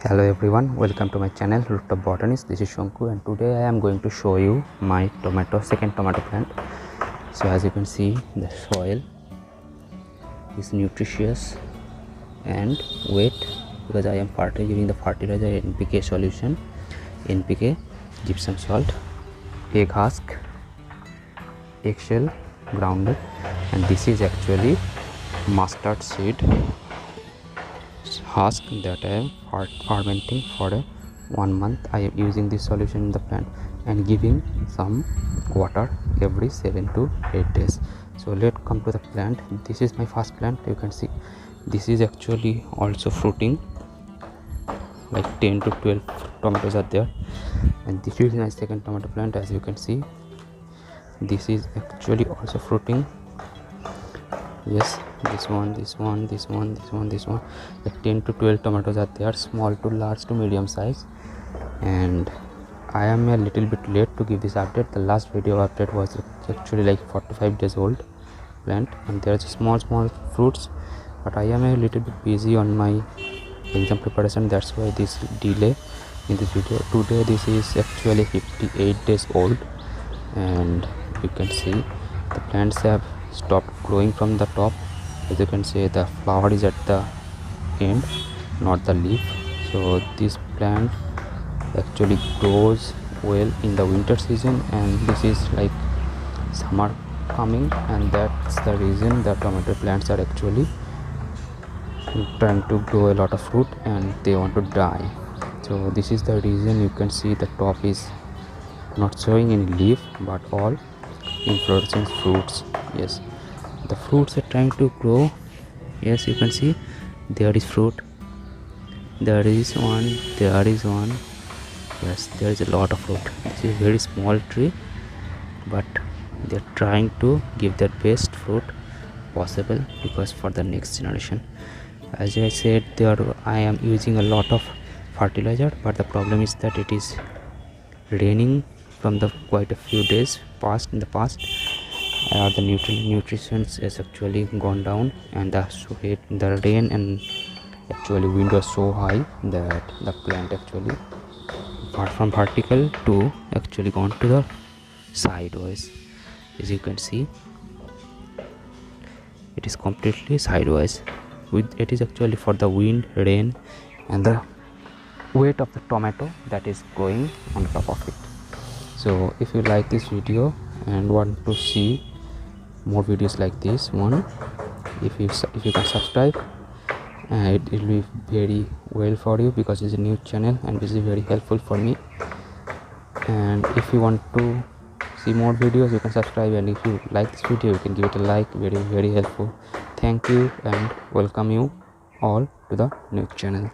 Hello everyone, welcome to my channel Rooftop Botanist. This is Shanku and today I am going to show you my second tomato plant. So as you can see, the soil is nutritious and wet because I am using the fertilizer NPK solution, NPK, gypsum salt, egg husk, eggshell grounded, and this is actually mustard seed husk that I am fermenting for 1 month. I am using this solution in the plant and giving some water every 7 to 8 days. So let's come to the plant. This is my first plant. You can see this is actually also fruiting, like 10 to 12 tomatoes are there, and this is my second tomato plant. As you can see, this is actually also fruiting. Yes, this one, like 10 to 12 tomatoes are there, small to large to medium size. And I am a little bit late to give this update. The last video update was actually like 45 days old plant, and there's small fruits, but I am a little bit busy on my exam preparation. That's why this delay in this video. Today this is actually 58 days old, and you can see the plants have stopped growing from the top. As you can see, the flower is at the end, not the leaf. So this plant actually grows well in the winter season, and this is like summer coming, and that's the reason the tomato plants are actually trying to grow a lot of fruit and they want to die. So this is the reason. You can see the top is not showing any leaf but all inflorescing fruits. Yes, the fruits are trying to grow. Yes, you can see there is fruit, there is one. Yes, there is a lot of fruit. This is a very small tree, but they're trying to give their best fruit possible because for the next generation. As I said, I am using a lot of fertilizer, but the problem is that it is raining from the quite a few days past in the past. The nutrition has actually gone down, and the rain and actually wind was so high that the plant actually, apart from vertical to actually gone to the sideways. As you can see, it is completely sideways. It is actually for the wind, rain, and the weight of the tomato that is going on top of it. So if you like this video and want to see more videos like this one, if you can subscribe, it will be very well for you because it's a new channel and this is very helpful for me. And if you want to see more videos, you can subscribe, and if you like this video, you can give it a like. Very helpful. Thank you and welcome you all to the new channel.